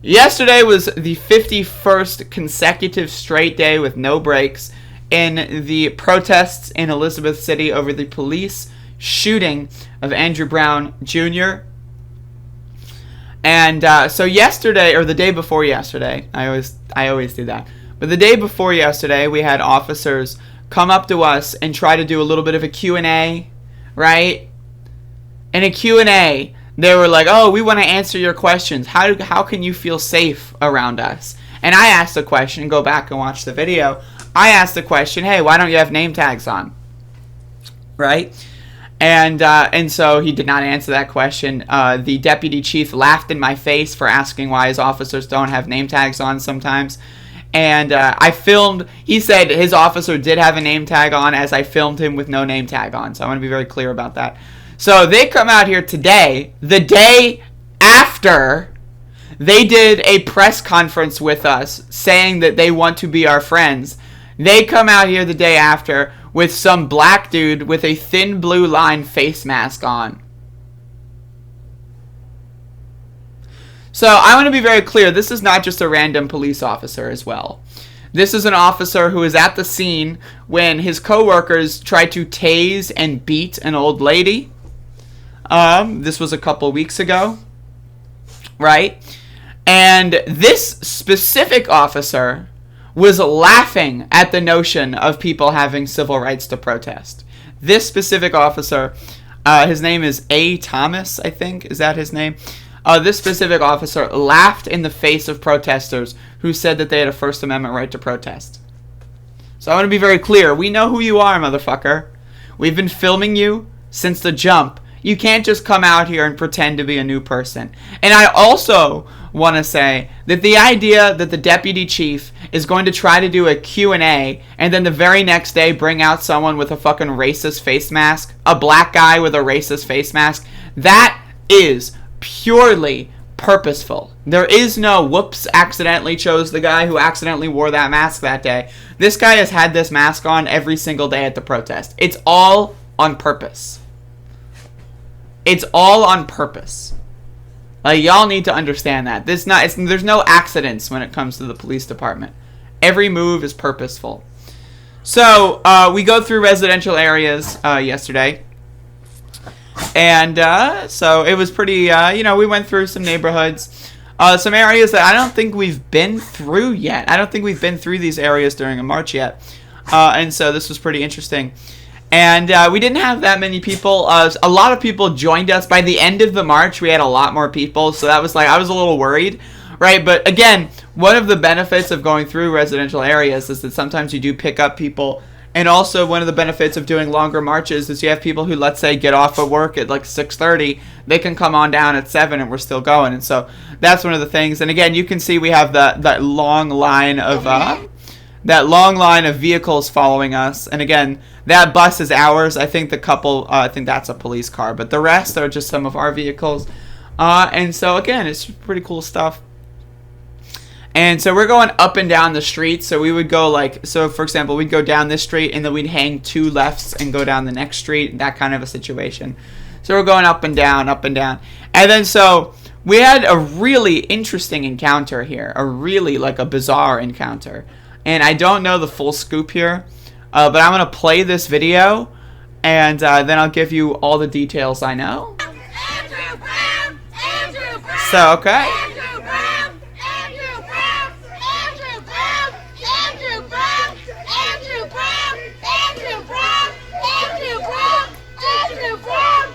Yesterday was the 51st consecutive straight day with no breaks in the protests in Elizabeth City over the police shooting of Andrew Brown Jr. And so yesterday, or the day before yesterday, I always do that. But the day before yesterday, we had officers come up to us and try to do a little bit of a Q&A, right? In a Q&A, they were like, oh, we want to answer your questions. How can you feel safe around us? And I asked the question, go back and watch the video. I asked the question, hey, why don't you have name tags on? Right? And so he did not answer that question. The deputy chief laughed in my face for asking why his officers don't have name tags on sometimes. And I filmed, he said his officer did have a name tag on as I filmed him with no name tag on. So I want to be very clear about that. So they come out here today, the day after they did a press conference with us saying that they want to be our friends. They come out here the day after with some black dude with a thin blue line face mask on. So I want to be very clear, this is not just a random police officer as well. This is an officer who was at the scene when his coworkers tried to tase and beat an old lady. This was a couple weeks ago, right? And this specific officer was laughing at the notion of people having civil rights to protest. This specific officer, his name is A. Thomas, I think. Is that his name? This specific officer laughed in the face of protesters who said that they had a First Amendment right to protest. So I want to be very clear. We know who you are, motherfucker. We've been filming you since the jump. You can't just come out here and pretend to be a new person. And I also want to say that the idea that the deputy chief is going to try to do a Q&A and then the very next day bring out someone with a fucking racist face mask, a black guy with a racist face mask, that is purely purposeful. There is no whoops, accidentally chose the guy who accidentally wore that mask that day. This guy has had this mask on every single day at the protest. It's all on purpose. It's all on purpose. Like, y'all need to understand that. There's no accidents when it comes to the police department. Every move is purposeful. So, we go through residential areas yesterday. And so it was pretty, we went through some neighborhoods. Some areas that I don't think we've been through yet. I don't think we've been through these areas during a march yet. And so this was pretty interesting. And we didn't have that many people. A lot of people joined us. By the end of the march, we had a lot more people. So that was like, I was a little worried, right? But again, one of the benefits of going through residential areas is that sometimes you do pick up people. And also one of the benefits of doing longer marches is you have people who, let's say, get off of work at like 6:30. They can come on down at 7 and we're still going. And so that's one of the things. And again, you can see we have that long line of vehicles following us. And again, that bus is ours. I think I think that's a police car, but the rest are just some of our vehicles. And so again, it's pretty cool stuff. And so we're going up and down the street. So we would go for example, we'd go down this street and then we'd hang 2 lefts and go down the next street, that kind of a situation. So we're going up and down, up and down. And then so we had a really interesting encounter here, a bizarre encounter. And I don't know the full scoop here, but I'm going to play this video and then I'll give you all the details I know. Andrew Brown! Andrew Brown! So, okay. Andrew Brown! Andrew Brown! Andrew Brown! Andrew Brown! Andrew Brown! Andrew Brown! Andrew Brown! Andrew Brown!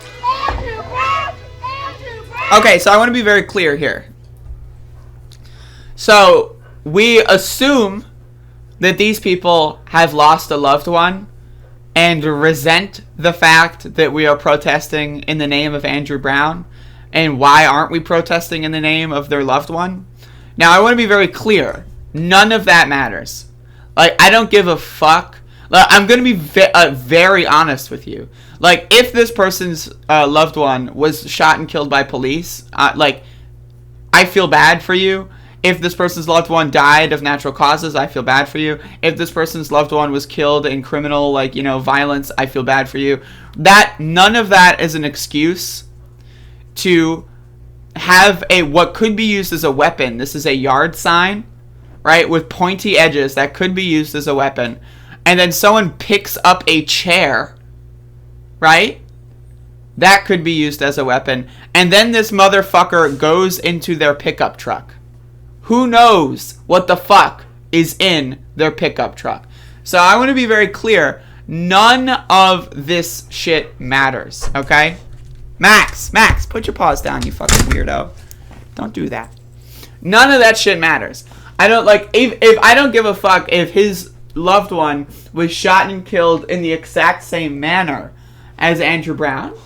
Andrew Brown! Andrew Brown! Okay, so I want to be very clear here. So we assume that these people have lost a loved one and resent the fact that we are protesting in the name of Andrew Brown. And why aren't we protesting in the name of their loved one? Now, I want to be very clear. None of that matters. Like, I don't give a fuck. Like, I'm going to be very honest with you. Like, if this person's loved one was shot and killed by police, I feel bad for you. If this person's loved one died of natural causes, I feel bad for you. If this person's loved one was killed in criminal, violence, I feel bad for you. None of that is an excuse to have what could be used as a weapon. This is a yard sign, right, with pointy edges that could be used as a weapon. And then someone picks up a chair, right? That could be used as a weapon. And then this motherfucker goes into their pickup truck. Who knows what the fuck is in their pickup truck? So I want to be very clear. None of this shit matters, okay? Max, put your paws down, you fucking weirdo. Don't do that. None of that shit matters. I don't, like, if I don't give a fuck if his loved one was shot and killed in the exact same manner as Andrew Brown,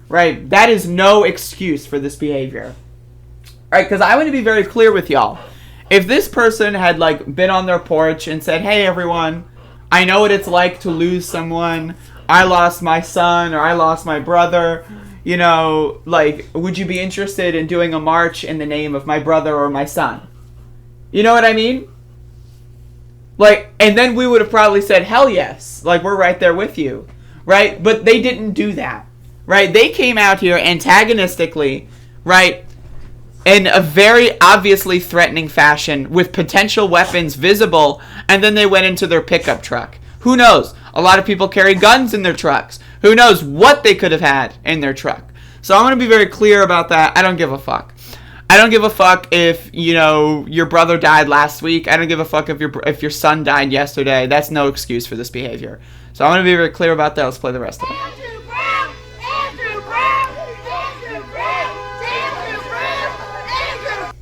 right? That is no excuse for this behavior. Right? Because I want to be very clear with y'all. If this person had, like, been on their porch and said, hey, everyone, I know what it's like to lose someone. I lost my son, or I lost my brother. You know, like, would you be interested in doing a march in the name of my brother or my son? You know what I mean? Like, and then we would have probably said, hell yes. Like, we're right there with you. Right? But they didn't do that. Right? They came out here antagonistically, right? In a very obviously threatening fashion with potential weapons visible, and then they went into their pickup truck. Who knows? A lot of people carry guns in their trucks. Who knows what they could have had in their truck? So I'm going to be very clear about that. I don't give a fuck. I don't give a fuck if, you know, your brother died last week. I don't give a fuck if your son died yesterday. That's no excuse for this behavior. So I'm going to be very clear about that. Let's play the rest of it. Andrew Brown! Andrew Brown! Andrew Brown! Andrew Brown! Andrew.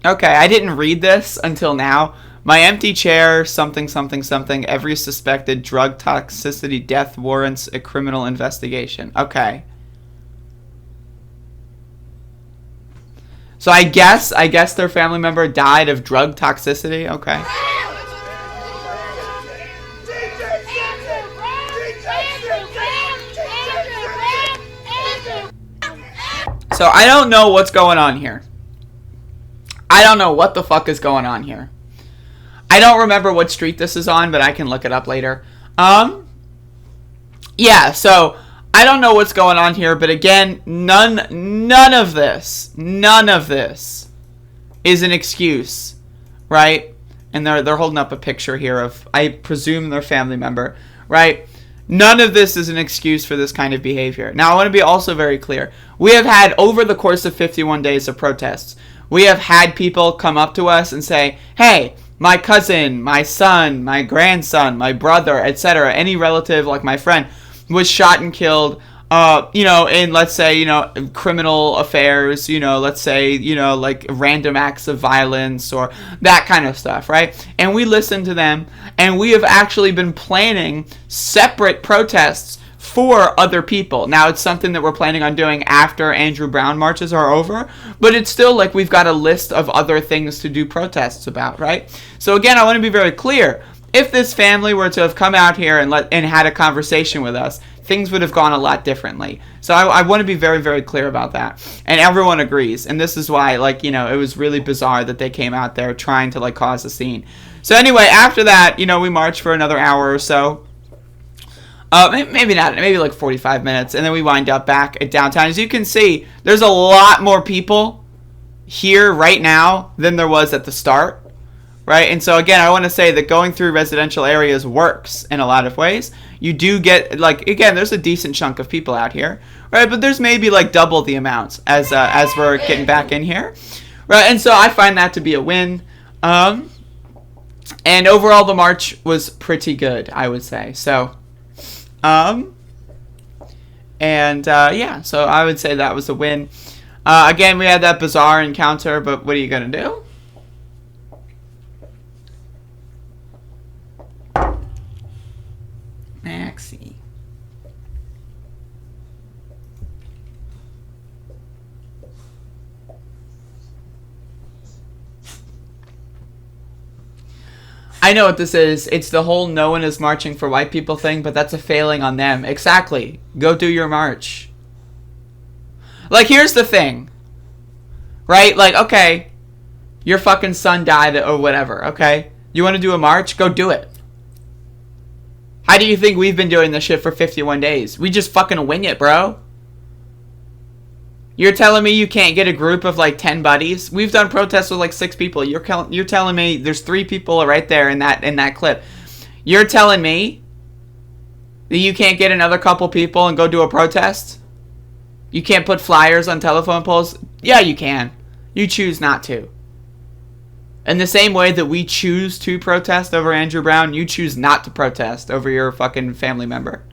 Okay, I didn't read this until now. My empty chair, something, something, something. Every suspected drug toxicity death warrants a criminal investigation. Okay. So I guess their family member died of drug toxicity. Okay. So I don't know what's going on here. I don't know what the fuck is going on here. I don't remember what street this is on, but I can look it up later. Yeah, so I don't know what's going on here, but again, none of this is an excuse, right? And they're holding up a picture here of, I presume, their family member, right? None of this is an excuse for this kind of behavior. Now, I want to be also very clear. We have had, over the course of 51 days of protests, we have had people come up to us and say, hey, my cousin, my son, my grandson, my brother, etc., any relative like my friend was shot and killed, you know, in, let's say, you know, criminal affairs, you know, let's say, you know, like random acts of violence or that kind of stuff, right? And we listen to them, and we have actually been planning separate protests for other people. Now, it's something that we're planning on doing after Andrew Brown marches are over, but it's still like we've got a list of other things to do protests about, right? So again, I want to be very clear. If this family were to have come out here and had a conversation with us, things would have gone a lot differently. So I want to be very, very clear about that. And everyone agrees. And this is why, like, you know, it was really bizarre that they came out there trying to, like, cause a scene. So anyway, after that, you know, we marched for another hour or so. Maybe not, maybe like 45 minutes. And then we wind up back at downtown. As you can see, there's a lot more people here right now than there was at the start. Right? And so, again, I want to say that going through residential areas works in a lot of ways. You do get, like, again, there's a decent chunk of people out here. Right? But there's maybe, like, double the amounts as we're getting back in here. Right? And so I find that to be a win. And overall, the march was pretty good, I would say. So, yeah, so I would say that was a win. Again, we had that bizarre encounter, but what are you going to do? Maxie. I know what this is. It's the whole no one is marching for white people thing, but that's a failing on them. Exactly. Go do your march. Like, here's the thing. Right? Like, okay, your fucking son died or whatever, okay? You want to do a march? Go do it. How do you think we've been doing this shit for 51 days? We just fucking wing it, bro. You're telling me you can't get a group of like 10 buddies? We've done protests with like 6 people. You're telling me there's 3 people right there in that clip. You're telling me that you can't get another couple people and go do a protest? You can't put flyers on telephone poles? Yeah, you can. You choose not to. In the same way that we choose to protest over Andrew Brown, you choose not to protest over your fucking family member.